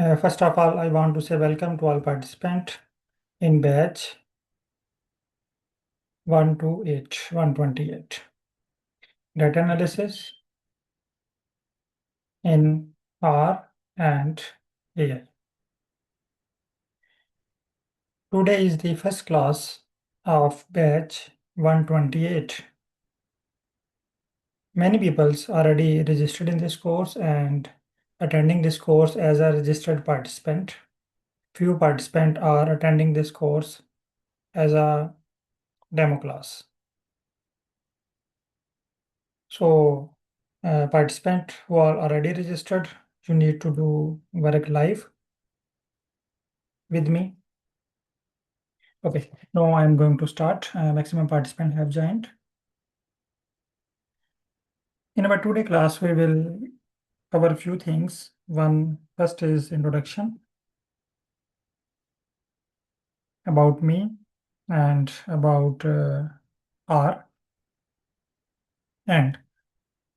First of all, I want to say welcome to all participants in batch 128. Data analysis in R and AI. Today is the first class of batch 128. Many people already registered in this course and attending this course as a registered participant. Few participants are attending this course as a demo class. So, participant who are already registered, you need to do work live with me. Okay, now I'm going to start. Maximum participants have joined. In our today class, we will cover a few things. First is introduction about me and about R. And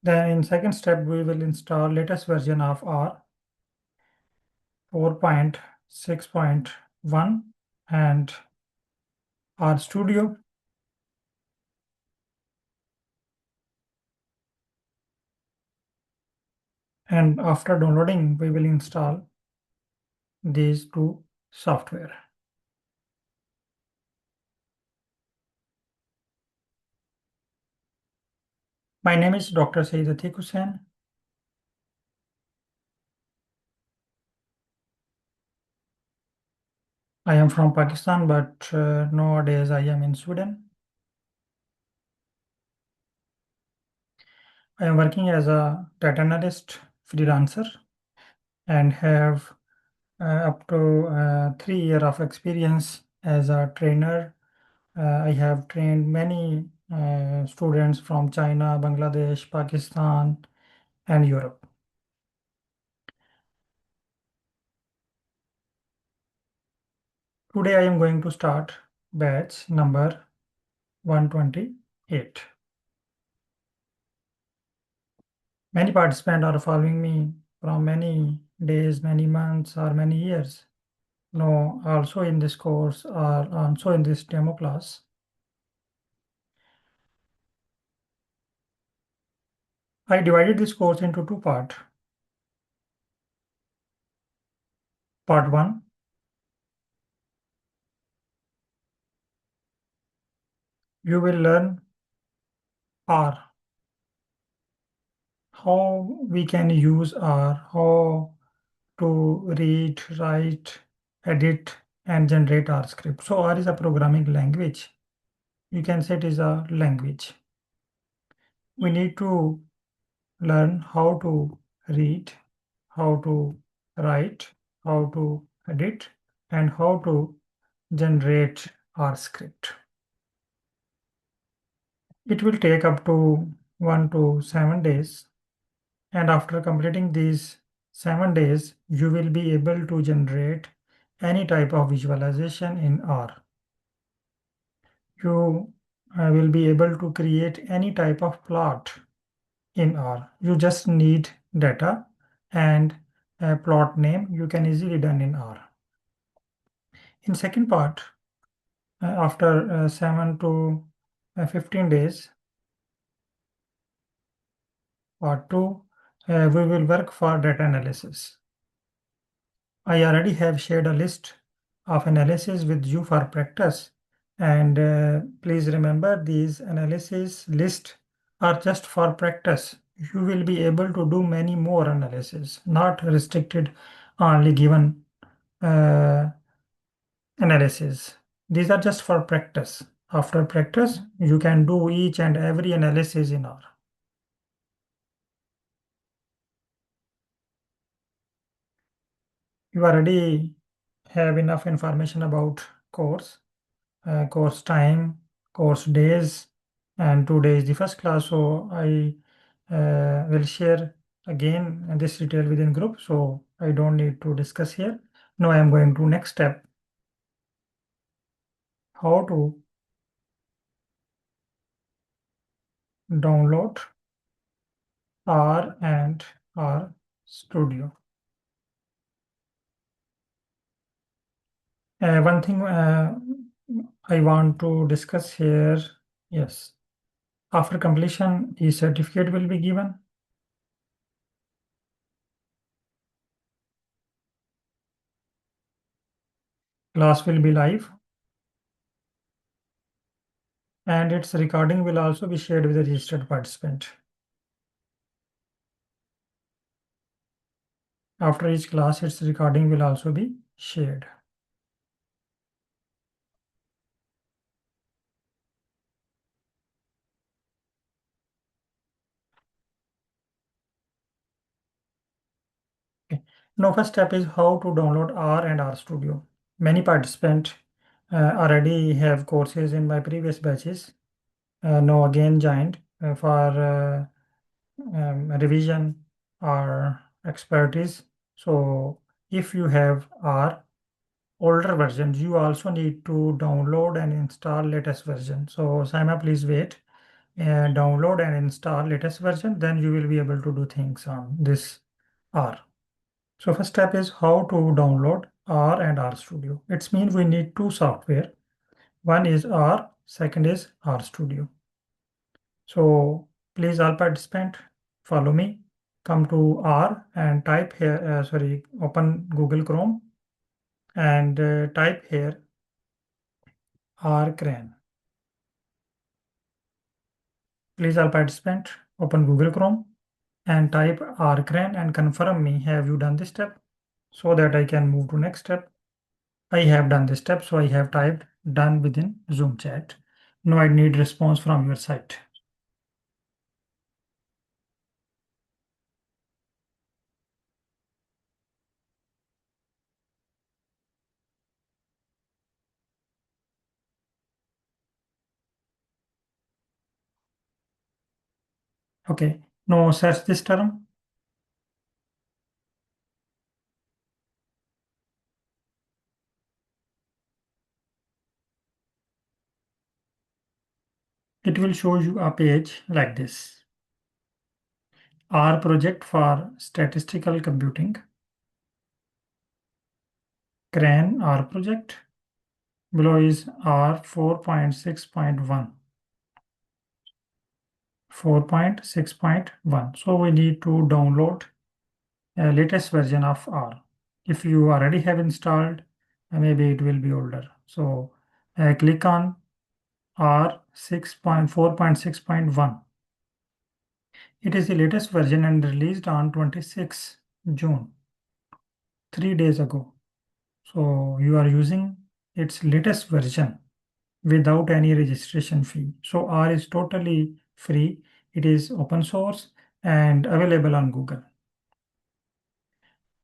then in second step, we will install latest version of R 4.6.1 and RStudio. And after downloading, we will install these two software. My name is Dr. Saeed Atiq Hussain. I am from Pakistan, but nowadays I am in Sweden. I am working as a data analyst freelancer and have up to 3 years of experience as a trainer. I have trained many students from China, Bangladesh, Pakistan, and Europe. Today I am going to start batch number 128. Many participants are following me from many days, many months, or many years. No, also in this course or also in this demo class. I divided this course into two parts. Part 1, you will learn R, how we can use R, how to read, write, edit, and generate R script. So R is a programming language. You can say it is a language. We need to learn how to read, how to write, how to edit, and how to generate R script. It will take up to 1 to 7 days, and after completing these 7 days, you will be able to generate any type of visualization in R. You will be able to create any type of plot in R. You just need data and a plot name. You can easily done in R. In second part, after 7 to 15 days, part 2, we will work for data analysis. I already have shared a list of analysis with you for practice, and please remember these analysis list are just for practice. You will be able to do many more analysis, not restricted only given analysis. These are just for practice. After practice, you can do each and every analysis in R. You already have enough information about course, course time, course days, and today is the first class. So I will share again this detail within group. So I don't need to discuss here. Now I am going to next step. How to download R and RStudio. One thing I want to discuss here, yes, after completion, a certificate will be given. Class will be live, and its recording will also be shared with the registered participant. After each class, its recording will also be shared. Okay. Now, first step is how to download R and RStudio. Many participants already have courses in my previous batches. Now again joined for revision or expertise. So if you have R older versions, you also need to download and install latest version. So Saima, please wait and download and install latest version. Then you will be able to do things on this R. So first step is how to download R and RStudio. It means we need two software. One is R, second is RStudio. So please all participant follow me. Come to R and type here, open Google Chrome and type here RCRAN. Please all participant open Google Chrome and type RCRAN and confirm me have you done this step so that I can move to next step. I have done this step, so I have typed done within Zoom chat. Now I need response from your side. Okay, now search this term. It will show you a page like this. R project for statistical computing. CRAN R project. Below is R 4.6.1. 4.6.1. So we need to download a latest version of R. If you already have installed, maybe it will be older. So click on R 6.4.6.1. It is the latest version and released on 26 June, 3 days ago. So you are using its latest version without any registration fee. So R is totally free. It is open source and available on Google.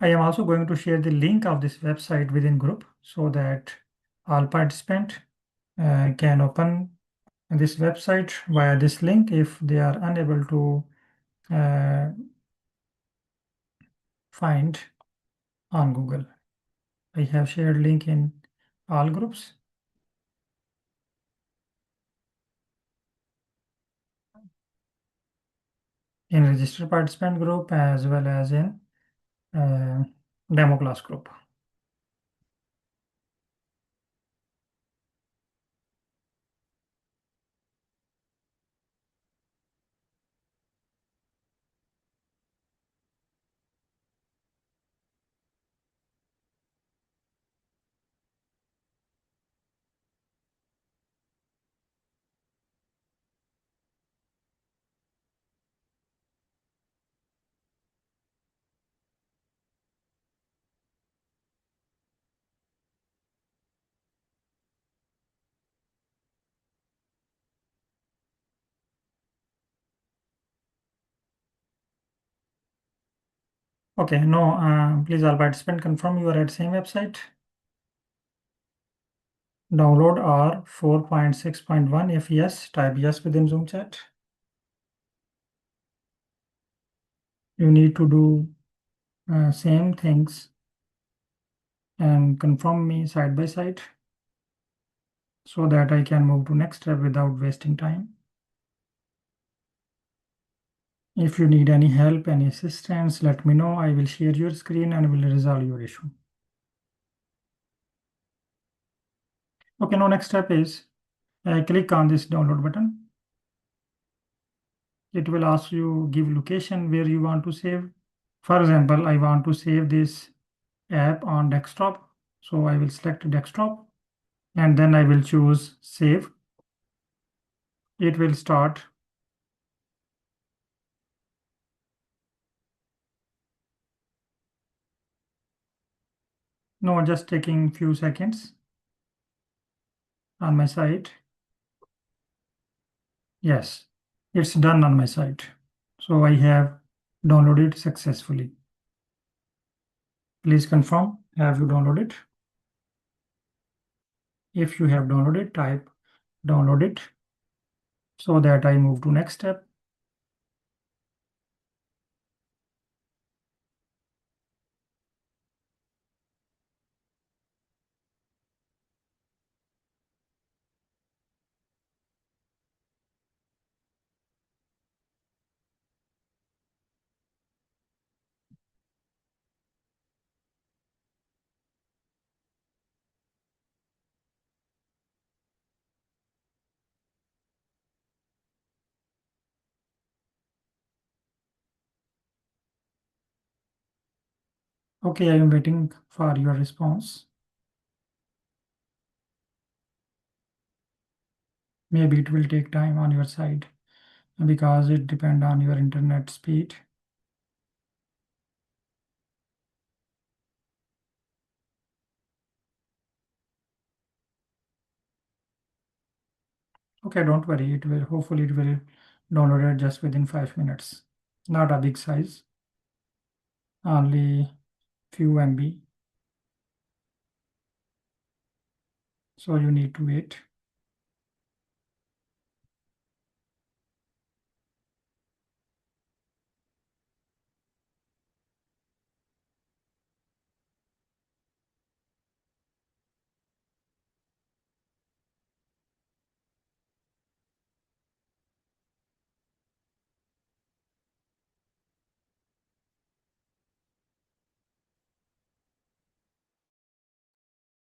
I am also going to share the link of this website within group so that all participants can open this website via this link if they are unable to find on Google. I have shared link in all groups. In registered participant group as well as in uh, demo class group. Okay, no, please all participant confirm you are at same website. Download R 4.6.1. If yes, type yes within Zoom chat. You need to do same things and confirm me side by side so that I can move to next step without wasting time. If you need any help, any assistance, let me know. I will share your screen and will resolve your issue. Okay, now next step is click on this download button. It will ask you give location where you want to save. For example, I want to save this app on desktop. So I will select desktop and then I will choose save. It will start. No, just taking few seconds on my site. Yes, it's done on my site. So I have downloaded successfully. Please confirm, have you downloaded? If you have downloaded, type download it so that I move to next step. Okay, I am waiting for your response. Maybe it will take time on your side because it depends on your internet speed. Okay, don't worry. Hopefully it will download it just within 5 minutes. Not a big size, only few MB. So you need to wait.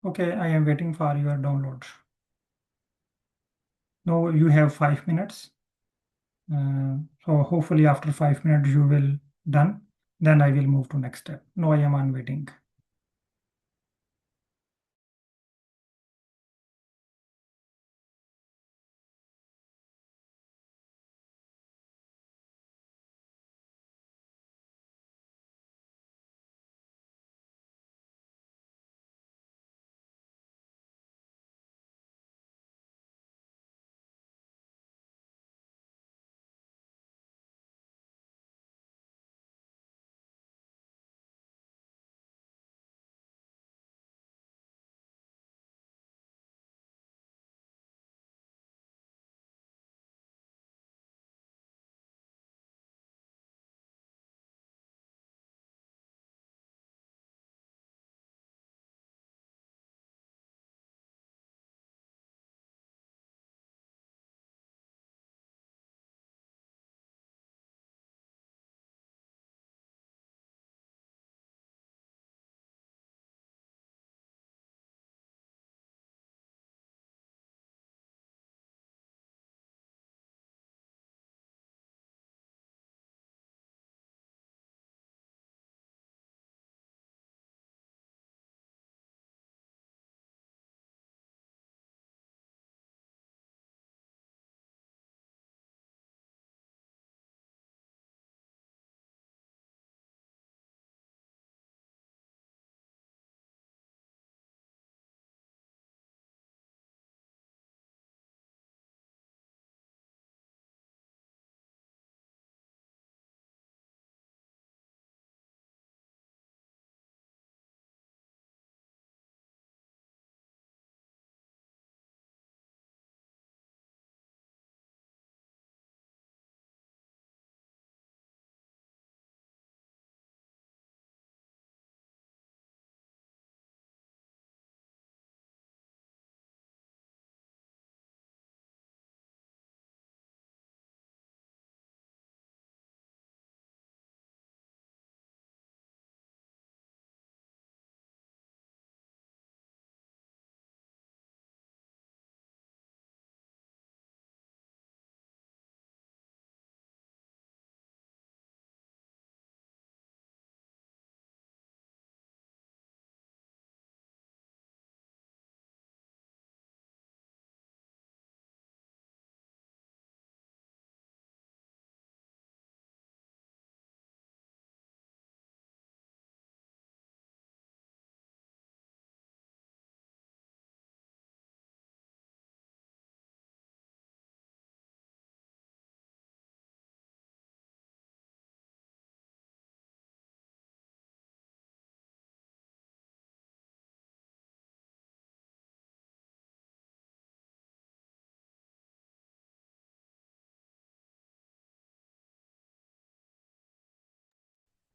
Okay, I am waiting for your download. Now you have 5 minutes. So hopefully after 5 minutes you will done. Then I will move to next step. Now I am on waiting.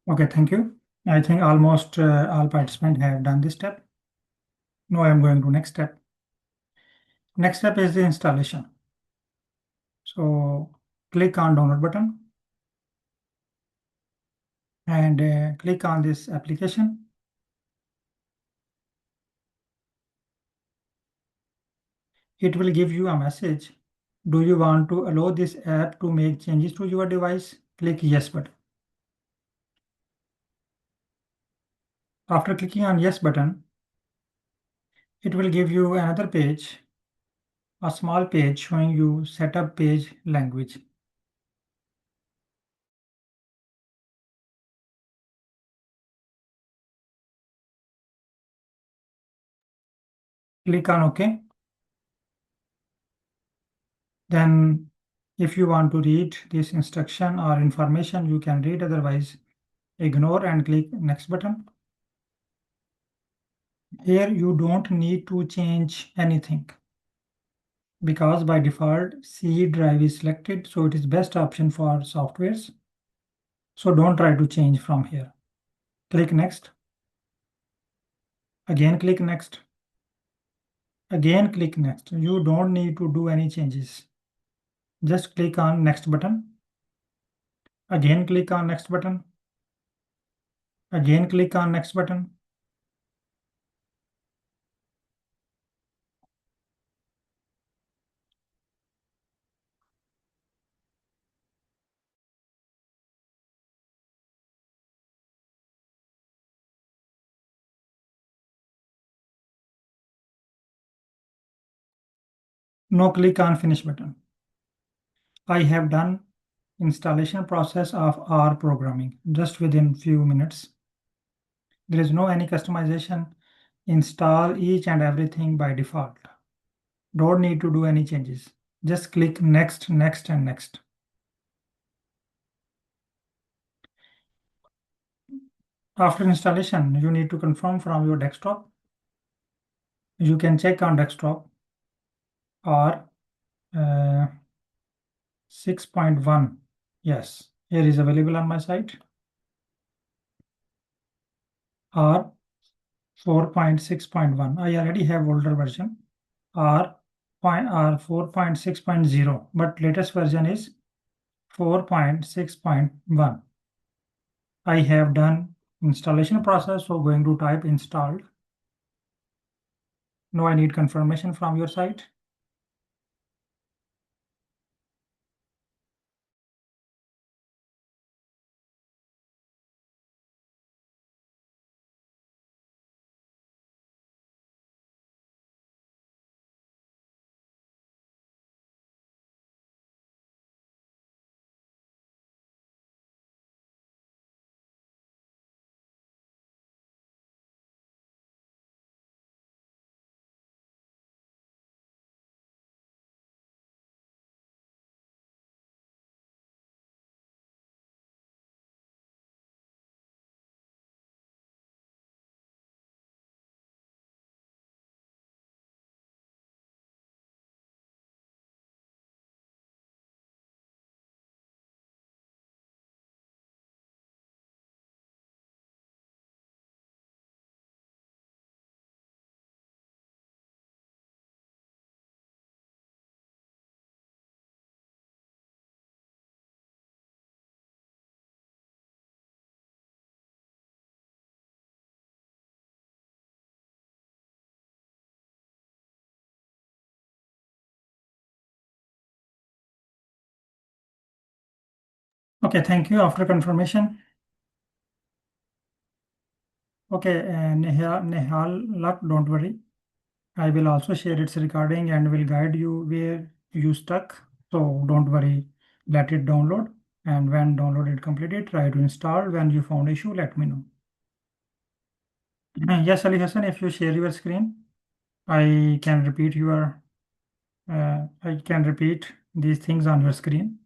Okay, thank you. I think almost all participants have done this step. Now I'm going to next step. Next step is the installation. So click on download button and click on this application. It will give you a message. Do you want to allow this app to make changes to your device? Click yes button. After clicking on yes button, it will give you another page, a small page showing you setup page language. Click on OK. Then if you want to read this instruction or information, you can read, otherwise ignore and click next button. Here you don't need to change anything because by default C drive is selected, so it is best option for softwares. So don't try to change from here. Click next. Again click next. Again click next. You don't need to do any changes. Just click on next button. Again click on next button. Again click on next button. Now click on finish button. I have done installation process of R programming just within few minutes. There is no any customization. Install each and everything by default. Don't need to do any changes. Just click next, next, and next. After installation, you need to confirm from your desktop. You can check on desktop or 6.1. Yes, here is available on my site. Or 4.6.1. I already have older version. Or 4.6.0, but latest version is 4.6.1. I have done installation process, so going to type installed. Now I need confirmation from your site. Okay, thank you. After confirmation. Okay, Nehal luck, don't worry. I will also share its recording and will guide you where you stuck. So don't worry, let it download. And when downloaded completed, try to install. When you found issue, let me know. Yes, Ali Hassan, if you share your screen, I can repeat I can repeat these things on your screen.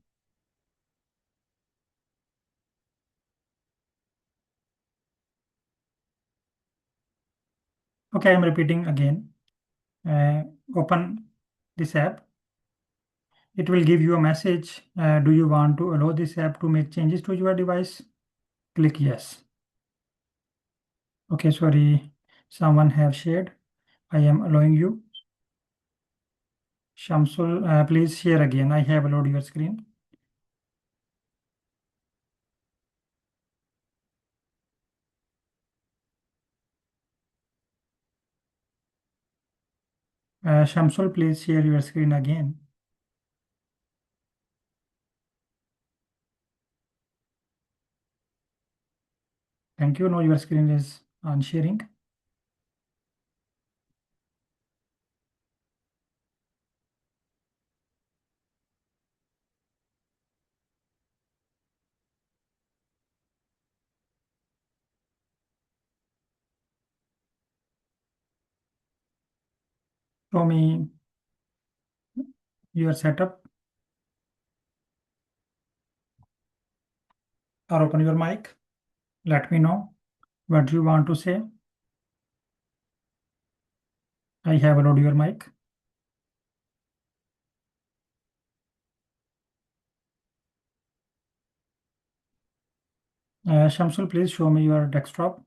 Okay, I'm repeating again. Open this app. It will give you a message. Do you want to allow this app to make changes to your device? Click yes. Okay, sorry, someone have shared. I am allowing you. Shamsul, please share again. I have allowed your screen. Shamsul, please share your screen again. Thank you. Now your screen is on sharing. Show me your setup or open your mic. Let me know what you want to say. I have allowed your mic. Shamsul, please show me your desktop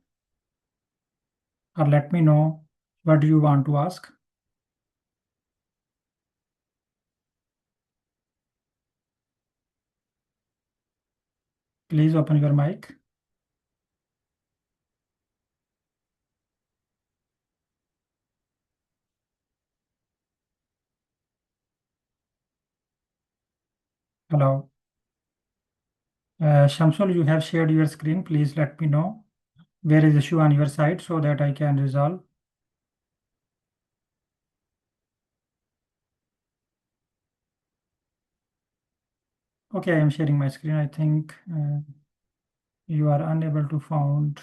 or let me know what you want to ask. Please open your mic. Hello. Shamsul, you have shared your screen. Please let me know where is issue on your side so that I can resolve. Okay, I am sharing my screen. I think you are unable to found.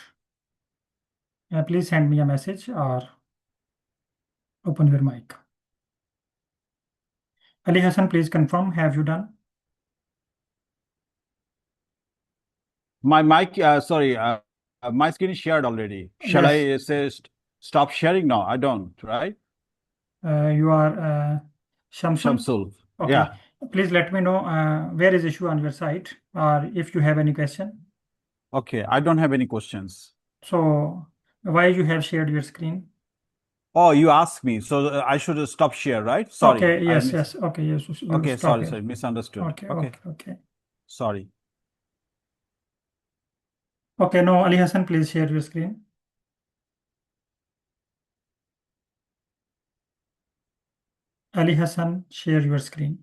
Please send me a message or open your mic. Ali Hassan, please confirm. Have you done? My mic, my screen is shared already. Shall Yes. I say stop sharing now? I don't, right? You are Shamsul. Shamsul. Okay. Yeah. Please let me know where is issue on your side or if you have any question. Okay. I don't have any questions. So why you have shared your screen? Oh, you asked me, so I should stop share, right? Sorry. Okay. Yes. Yes. Okay. Yes. You Okay, stop sorry, here. sorry, misunderstood. Okay. Okay, Okay. Okay. sorry. Okay. No, Ali Hassan, please share your screen. Ali Hassan, share your screen.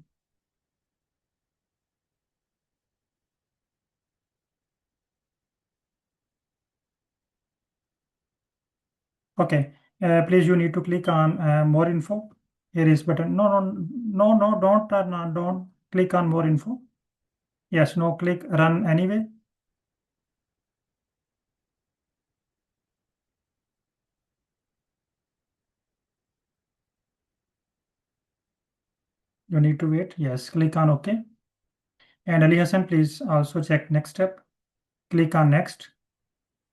Okay. Please, you need to click on more info. Here is button. No, no, no, no, don't turn on. Don't click on more info. Yes, no, click run anyway. You need to wait. Yes, click on OK. And Ali Hassan, please also check next step. Click on next,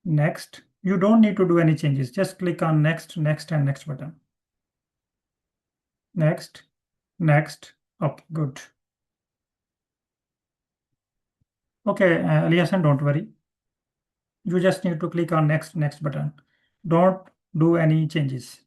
next. You don't need to do any changes. Just click on next, next, and next button. Next, next. Okay, good. Okay, Ali Hassan, don't worry. You just need to click on next, next button. Don't do any changes.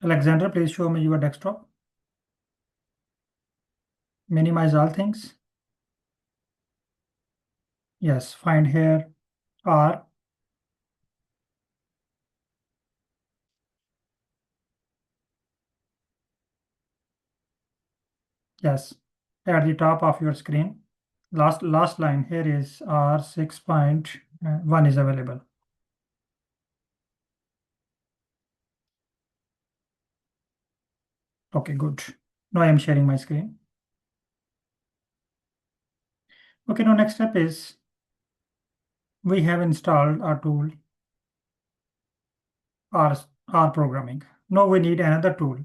Alexander, please show me your desktop. Minimize all things. Yes, find here R. Yes, at the top of your screen. Last line here is R 6.1 is available. Okay, good. Now I am sharing my screen. Okay, now next step is we have installed our tool R, R programming. Now we need another tool,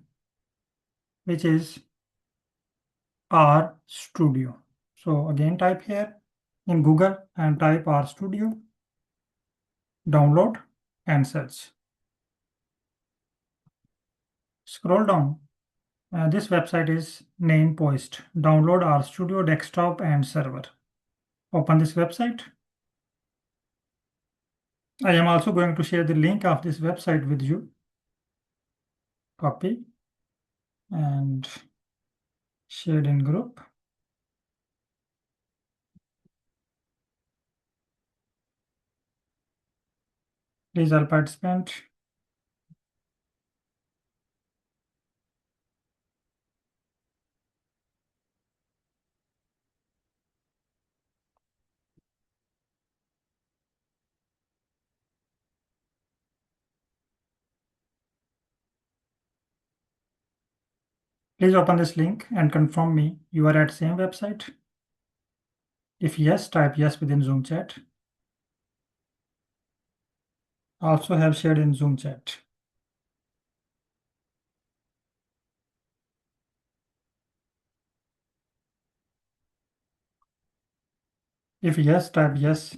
which is RStudio. So again, type here in Google and type RStudio, download and search. Scroll down. This website is name post. Download RStudio desktop and server. Open this website. I am also going to share the link of this website with you. Copy and shared in group. Please all participant. Please open this link and confirm me you are at same website. If yes, type yes within Zoom chat. Also have shared in Zoom chat. If yes, type yes.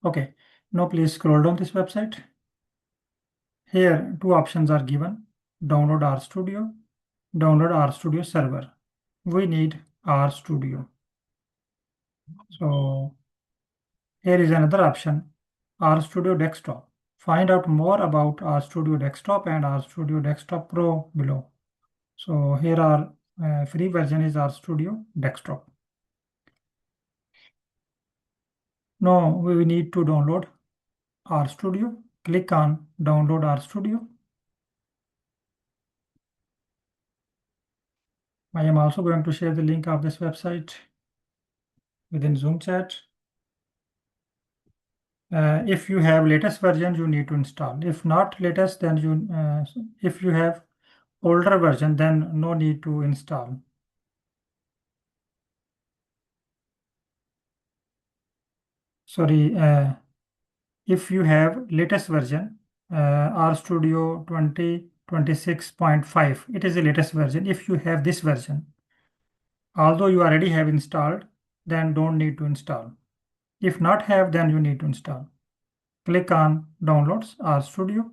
Okay, now please scroll down this website. Here, two options are given. Download RStudio, download RStudio server. We need RStudio. So here is another option, RStudio desktop. Find out more about RStudio desktop and RStudio desktop pro below. So here are free version is RStudio desktop. Now we need to download RStudio. Click on download RStudio. I am also going to share the link of this website within Zoom chat. If you have latest version, you need to install. If not latest, then if you have older version, then no need to install. Sorry, if you have latest version, RStudio 2026.5, it is the latest version. If you have this version, although you already have installed, then don't need to install. If not have, then you need to install. Click on Downloads RStudio.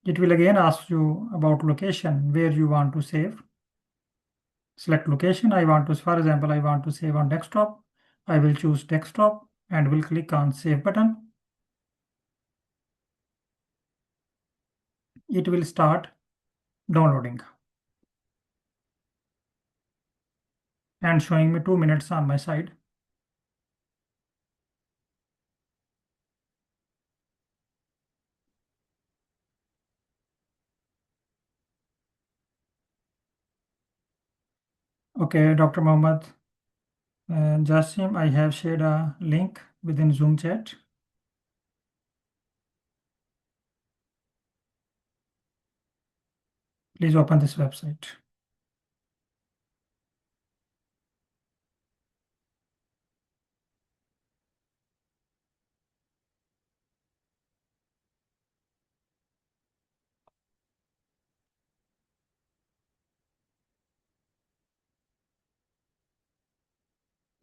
It will again ask you about location where you want to save. Select location. I want to, for example, I want to save on desktop. I will choose desktop and will click on Save button. It will start downloading and showing me 2 minutes on my side. Okay, Dr. Mohammed Jasim, I have shared a link within Zoom chat. Please open this website.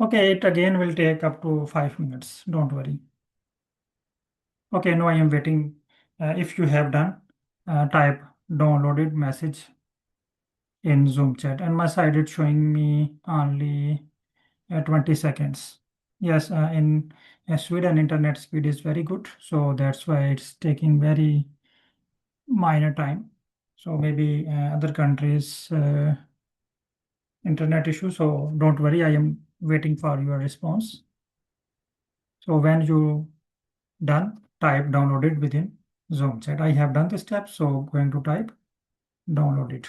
Okay, it again will take up to 5 minutes. Don't worry. Okay, now I am waiting. If you have done, type downloaded message in Zoom chat, and my side it's showing me only 20 seconds. Yes, in Sweden, internet speed is very good, so that's why it's taking very minor time. So maybe other countries internet issue. So don't worry, I am waiting for your response. So when you done, type download it within Zoom chat. I have done this step, so going to type download it.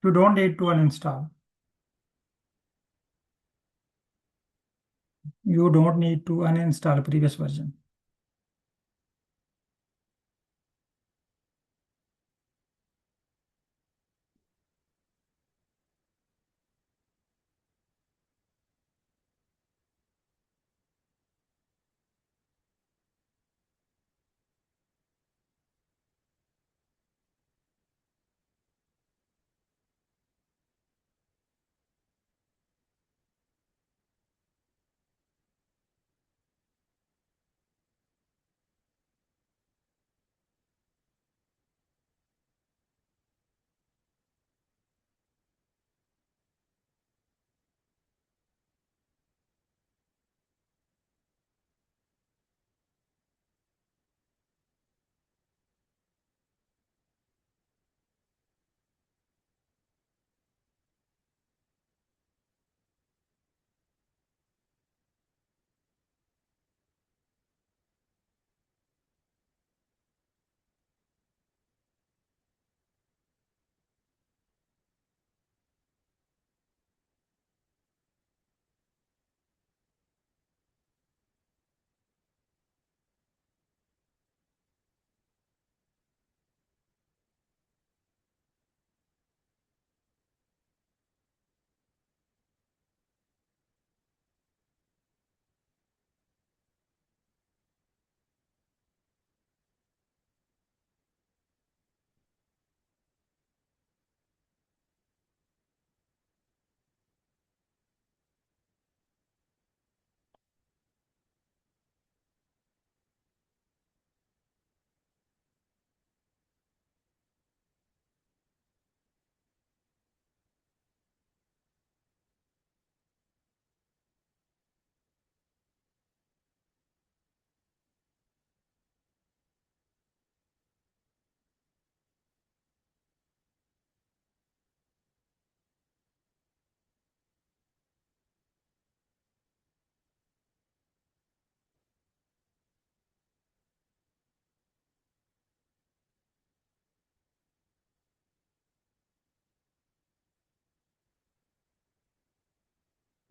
You don't need to uninstall. You don't need to uninstall previous version.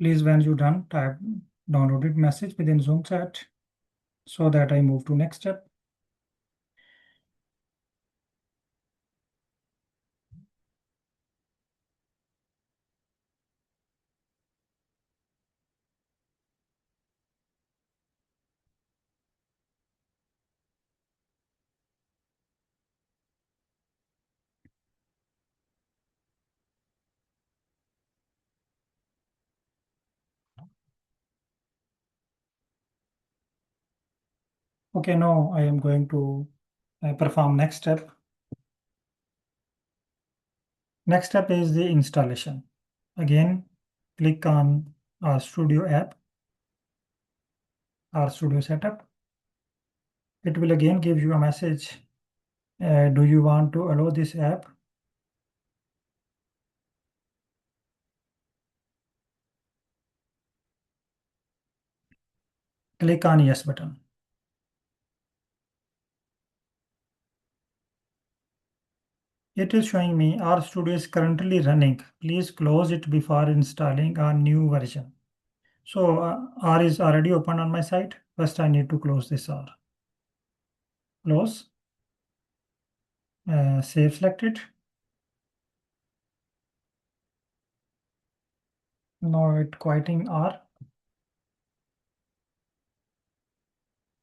Please, when you done, type downloaded message within Zoom chat so that I move to next step. Okay, now I am going to perform next step. Next step is the installation. Again, click on our Studio app, our Studio setup. It will again give you a message. Do you want to allow this app? Click on yes button. It is showing me RStudio is currently running. Please close it before installing a new version. So R is already open on my site. First, I need to close this R. Close. Save selected. Now it quieting R.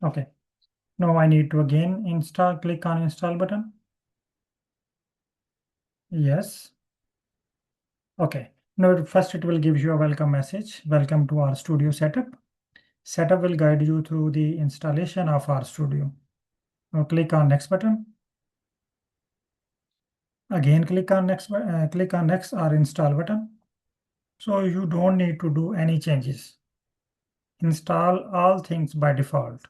Okay. Now I need to again install. Click on install button. Yes. Okay. Now first it will give you a welcome message. Welcome to RStudio setup. Setup will guide you through the installation of RStudio. Now click on next button. Again click on next or install button. So you don't need to do any changes. Install all things by default.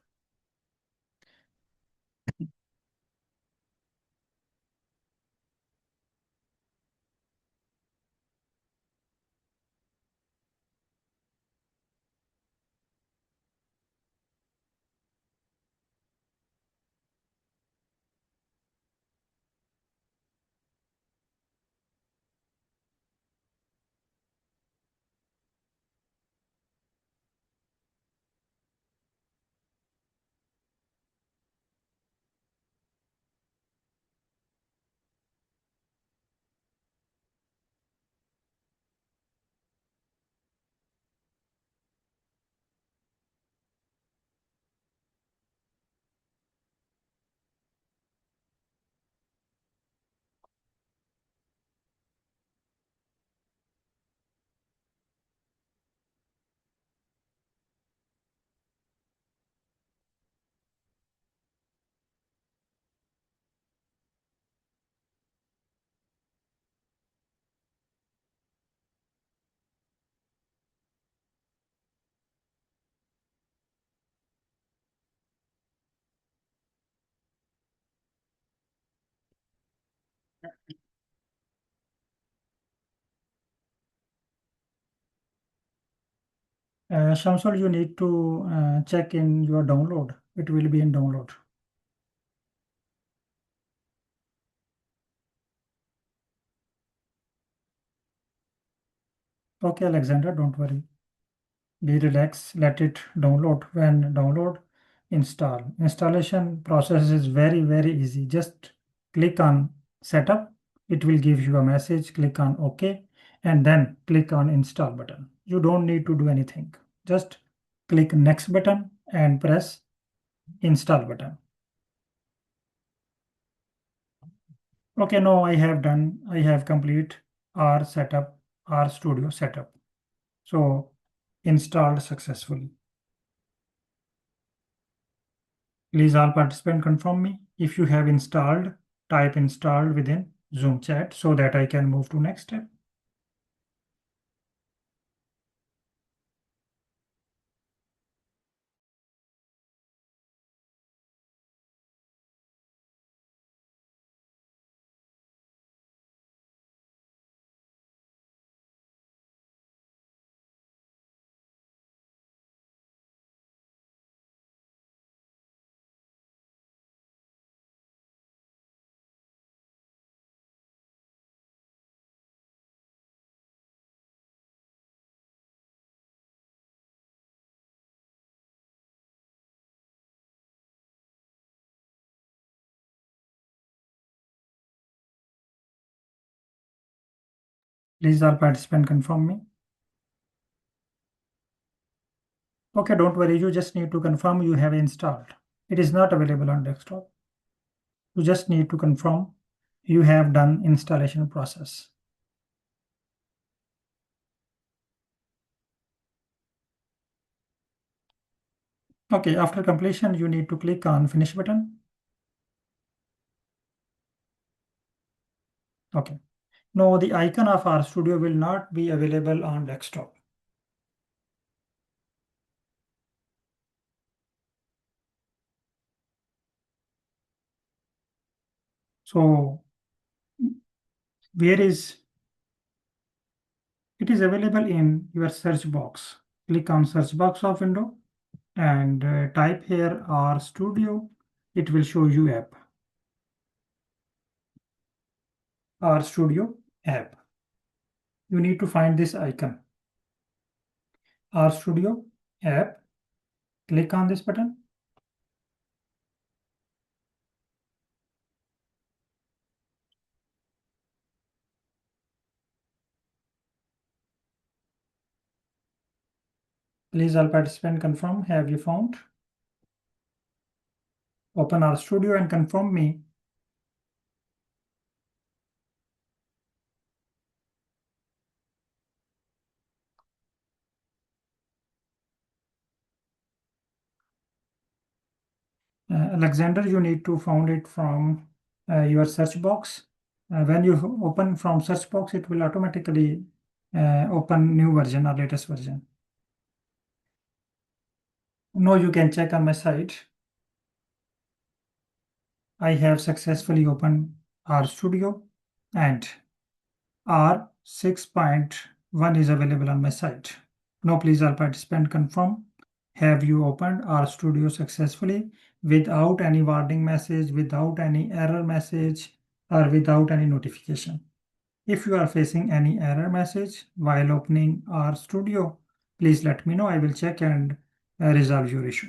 Shamsul, you need to check in your download. It will be in download. Okay, Alexander, don't worry. Be relaxed, let it download. When download, install. Installation process is very, very easy. Just click on setup. It will give you a message. Click on OK and then click on install button. You don't need to do anything. Just click next button and press install button. Okay, no, I have done. I have complete R setup, RStudio setup. So installed successfully. Please all participants confirm me if you have installed, type installed within Zoom chat so that I can move to next step. Please all participants confirm me. Okay, don't worry, you just need to confirm you have installed. It is not available on desktop. You just need to confirm you have done installation process. Okay, after completion, you need to click on finish button. Okay. Now the icon of RStudio will not be available on desktop. So where is it is available in your search box. Click on search box of window and type here RStudio. It will show you app. RStudio app. You need to find this icon. RStudio app. Click on this button. Please all participants confirm. Have you found? Open RStudio and confirm me. Alexander, you need to find it from your search box. When you open from search box, it will automatically open new version or latest version. No, you can check on my site. I have successfully opened RStudio and R 6.1 is available on my site. Now please all participant confirm. Have you opened RStudio successfully without any warning message, without any error message, or without any notification? If you are facing any error message while opening RStudio, please let me know. I will check and resolve your issue.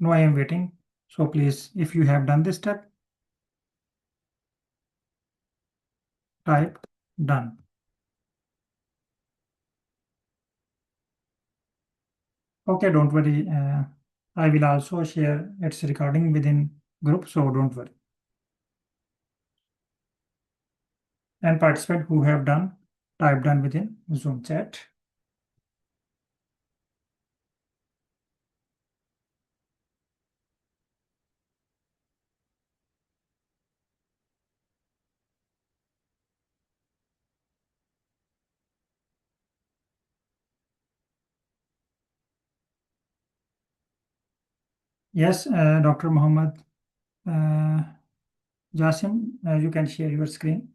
No, I am waiting. So please, if you have done this step, type done. Okay, don't worry. I will also share its recording within group, so don't worry. And participant who have done, type done within Zoom chat. Yes, Dr. Muhammad Jasim, you can share your screen.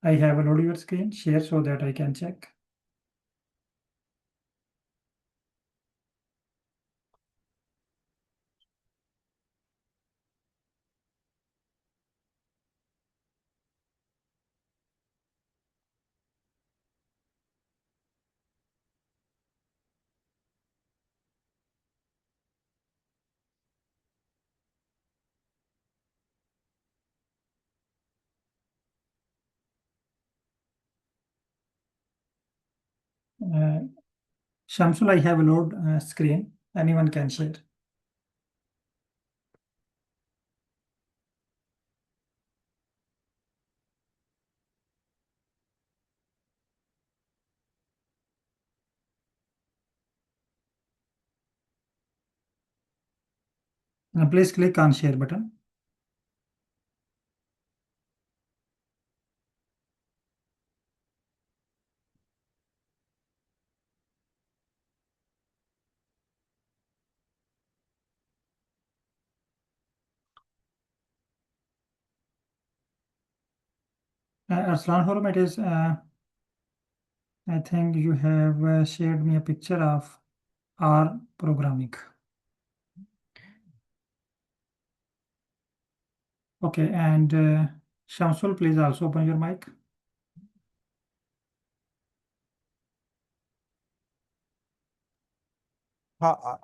I have allowed your screen, share so that I can check. Shamsul, I have allowed screen. Anyone can share. Please click on share button. Arslan Horum, it is, I think you have shared me a picture of R programming. Okay, and Shamsul, please also open your mic.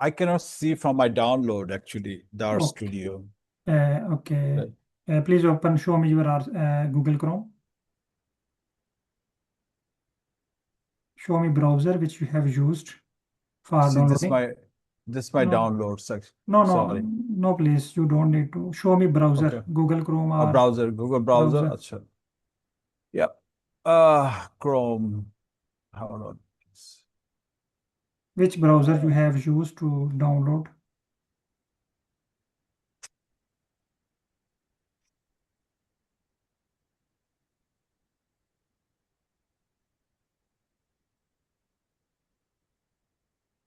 I cannot see from my download actually the R Okay. Studio. Okay. Please show me your Google Chrome. Show me browser which you have used for See, downloading. this my No, download section. no, Sorry. no, please. You don't need to show me browser, Okay. Google Chrome A or browser, Google browser. browser. Acha. Yep. Chrome. Hold on. Which browser you Uh, have used to download?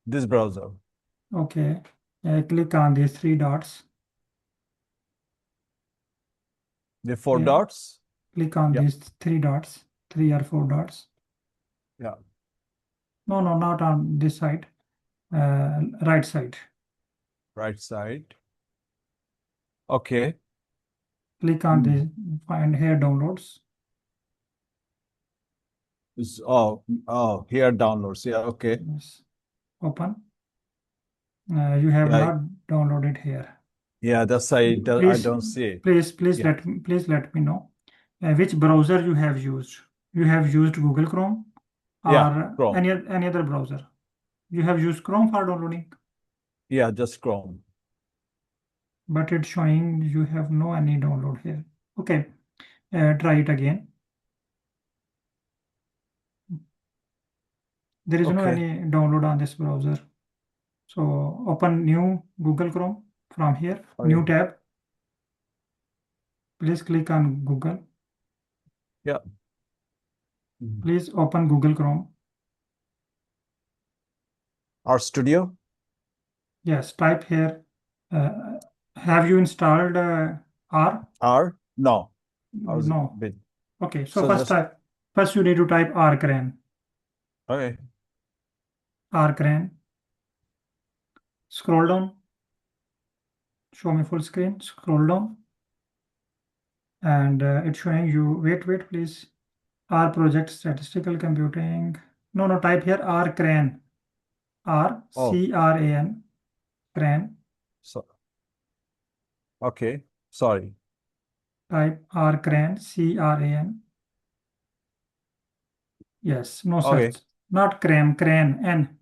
this browser. Okay. Click on these three dots. The four Yeah. dots. Click on Yeah. these three dots, 3 or 4 dots. Yeah. No, not on this side. Right side. Right side. Okay. Click on this, find here downloads. Here downloads. Yeah. Okay. Yes. Open. You have Yeah. not downloaded here. Yeah. I Please, don't see it. please Yeah. let me know which browser you have used. You have used Google Chrome Yeah. or Chrome. any other browser. You have used Chrome for downloading, Yeah. Just Chrome. but it's showing you have no any download here. Okay, try it again. There is no Okay. any download on this browser. So open new Google Chrome from here, Oh, yeah. new tab. Please click on Google. Yeah. Please open Google Chrome. RStudio. Yes, type here. Have you installed R? R? No. I was a No. bit. Okay, so So just first you need to type R okay. crane. Scroll down. Show me full screen. Scroll down. And it's showing you, wait, please. R project statistical computing. No, type here R crane. Oh, RCRAN. Crane. so okay. Sorry. Type R crane. CRAN. Yes, no Okay. search. Not crane. N.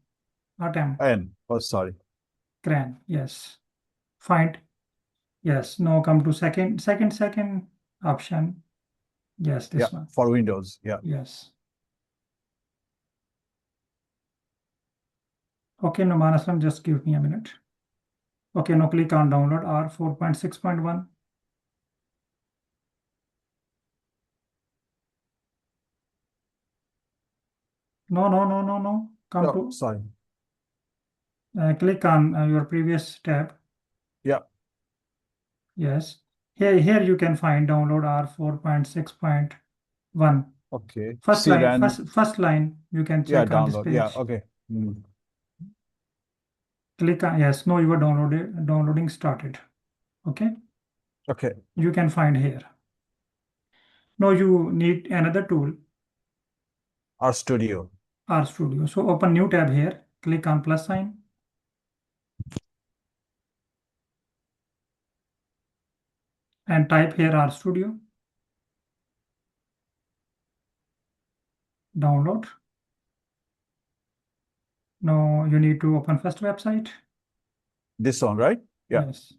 Not M. N. Oh, sorry. Crane. Yes. Find. Yes. No, come to second option. Yes, Yeah. this one. For Windows. Yeah. Yes. Okay, no, Manasam, just give me a minute. Okay, now click on download R 4.6.1. No. Come Oh, to sorry. click on your previous tab. Yeah. Yes. Here you can find download R 4.6.1. Okay. First See line, then. first line, you can Yeah. check on this Download. Yeah. page. Okay. Mm. Click on, yes, no, your downloading started. Okay, Okay. you can find here. Now you need another tool, RStudio. RStudio. So open new tab here, click on plus sign and type here RStudio. Download. Now you need to open first website. This one, right? Yeah. Yes.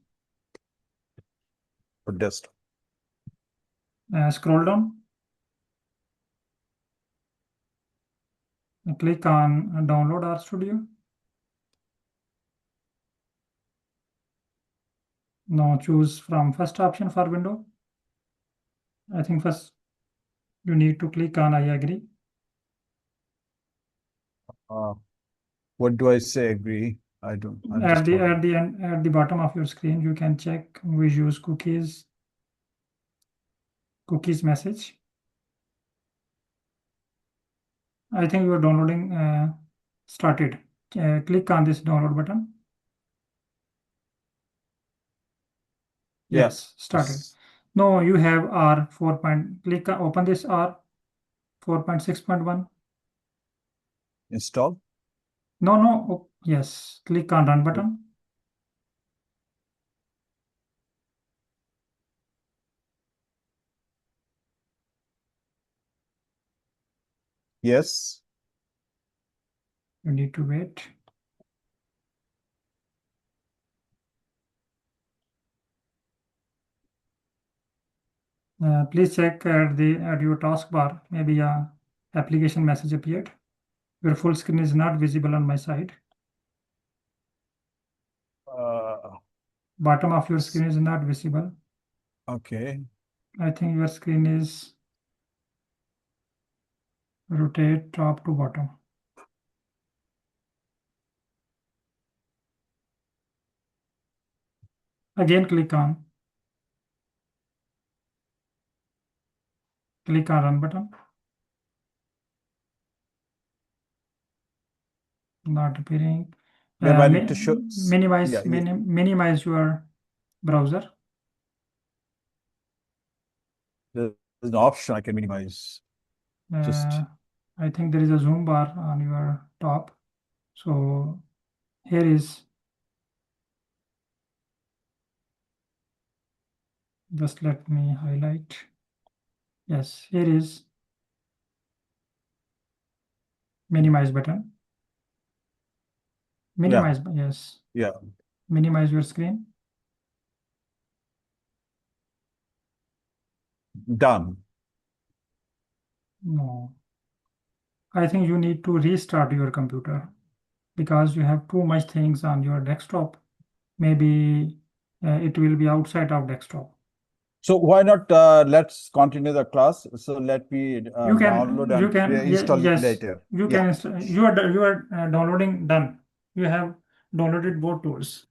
For desktop. Scroll down and click on download RStudio. Now choose from first option for window. I think first you need to click on I agree. What do I say? Agree. I don't. I'm At just the talking. at the end at the bottom of your screen, you can check we use cookies message. I think your downloading started. Click on this download button. Yeah. Yes, started. No, you have R 4. Click on, open this R 4.6.1. Install. No. Oh, yes, click on run button. Yes. You need to wait. Please check at your taskbar. Maybe a application message appeared. Your full screen is not visible on my side. Bottom of your screen is not visible. Okay. I think your screen is rotate top to bottom. Again, click on run button. Not appearing. Maybe I need to show. Minimize Yeah. minimize your browser. There's an option I can minimize. Just I think there is a zoom bar on your top. So here is, just let me highlight. Yes, here is minimize button. Minimize, yes. Yeah. Minimize your screen. Done. No. I think you need to restart your computer because you have too much things on your desktop. Maybe it will be outside of desktop. So why not let's continue the class. So let me You download can, and install yes, later. you Yeah. can, you are downloading done. You have downloaded both tools.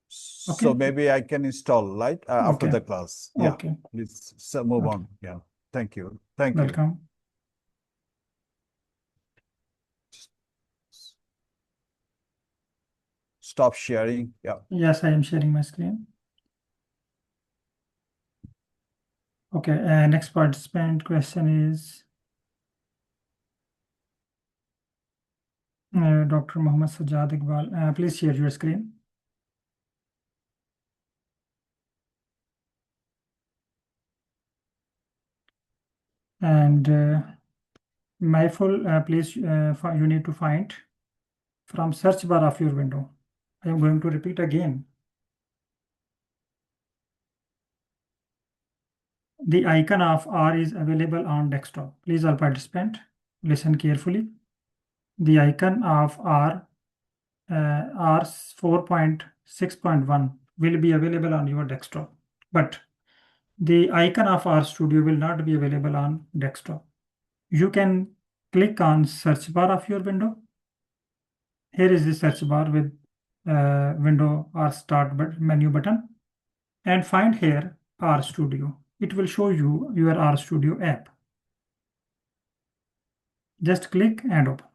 So Okay. maybe I can install, right? After Okay. the class. Yeah. Okay. Please move Okay. on. Yeah. Thank you. Thank you. Welcome. Stop sharing. Yeah. Yes, I am sharing my screen. Okay. Next participant question is Dr. Mohammed Sajjad Iqbal. Please share your screen. And Mindful, please, you need to find from search bar of your window. I am going to repeat again. The icon of R is available on desktop. Please, all participant, listen carefully. The icon of R 4.6.1 will be available on your desktop, but the icon of RStudio will not be available on desktop. You can click on search bar of your window. Here is the search bar with window or start menu button, and find here RStudio. It will show you your RStudio app. Just click and open.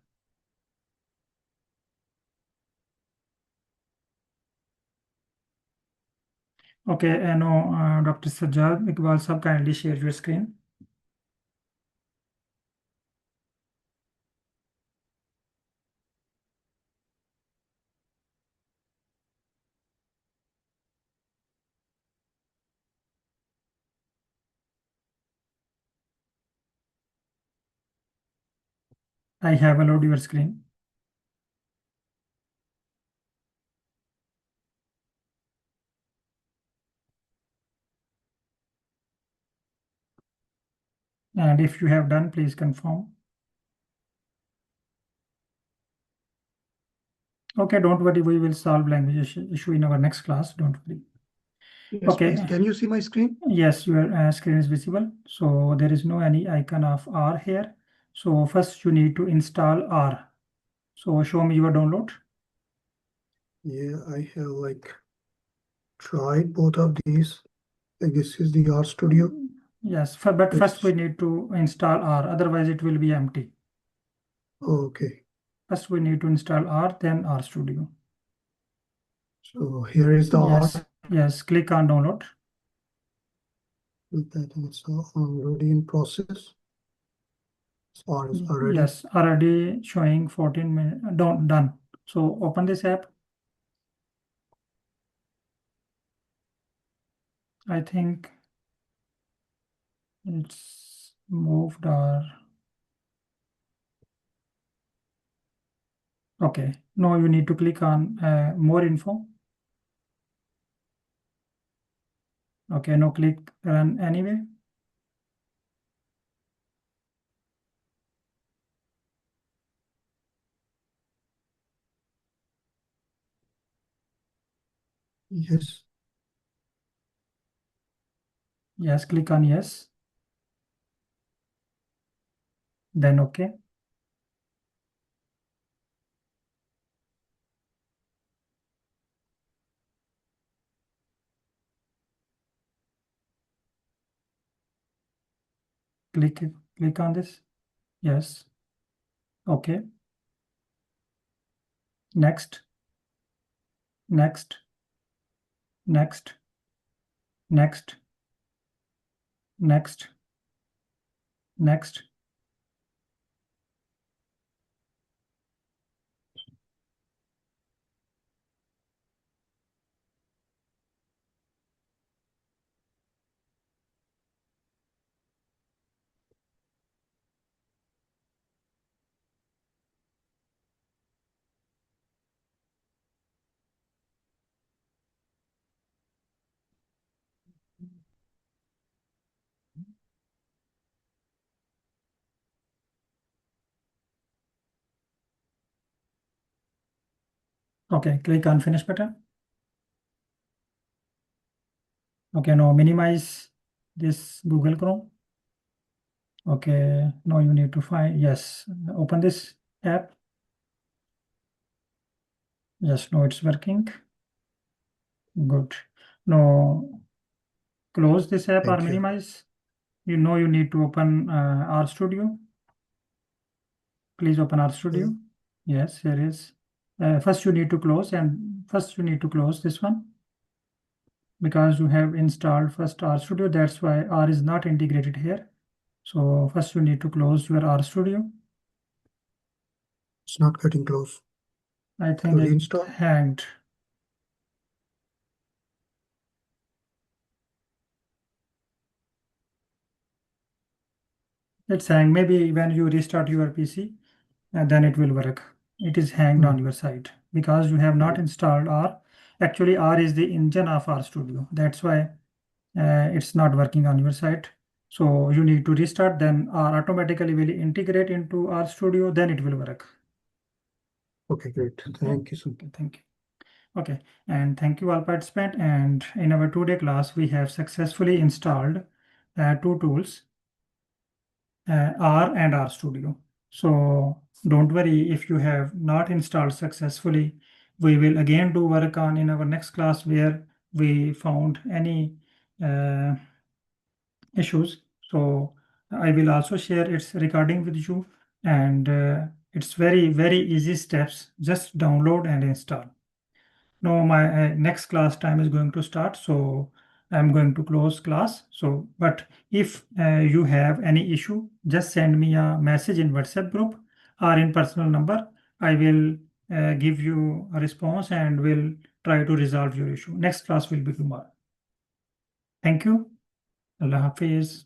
Okay, and now Dr. Sajjad Iqbal sir, kindly share your screen. I have allowed your screen. And if you have done, please confirm. Okay, don't worry, we will solve language issue in our next class. Don't worry. Yes, Okay. please. Can you see my screen? Yes, your screen is visible. So there is no any icon of R here. So first you need to install R. So show me your download. Yeah, I have like tried both of these. Like this is the RStudio. Yes, but It's first we need to install R, otherwise it will be empty. okay. First we need to install R, then RStudio. So here is the Yes, R. yes, click on download. That is already in process. R is already. Yes, already showing 14 minutes, done. So open this app. I think it's moved or okay. Now you need to click on more info. Okay, now click run anyway. Yes. Yes, click on yes. Then okay. Click on this. Yes. Okay. Next. Next. Next. Next. Next. Next. Okay, click on finish button. Okay, now minimize this Google Chrome. Okay, now you need to find, yes, open this app. Yes, now it's working. Good. Now close this app or Thank you. minimize. You know you need to open RStudio. Please open RStudio. Yes, here is. First you need to close this one because you have installed first RStudio. That's why R is not integrated here. So first you need to close your RStudio. It's not getting close. I think To it reinstall? hanged. It's hanged. Maybe when you restart your PC, then it will work. It is hanged on your side because you have not installed R. Actually, R is the engine of RStudio. That's why it's not working on your side. So you need to restart, then R automatically will integrate into RStudio, then it will work. Okay, great. Thank you so much. Okay, thank you. Okay, and thank you all participants. And in our today class, we have successfully installed two tools, R and RStudio. So don't worry if you have not installed successfully. We will again do work on in our next class where we found any issues. So I will also share its recording with you, and it's very easy steps. Just download and install. Now my next class time is going to start, so I'm going to close class. So, but if you have any issue, just send me a message in WhatsApp group or in personal number. I will give you a response and will try to resolve your issue. Next class will be tomorrow. Thank you. Allah Hafiz.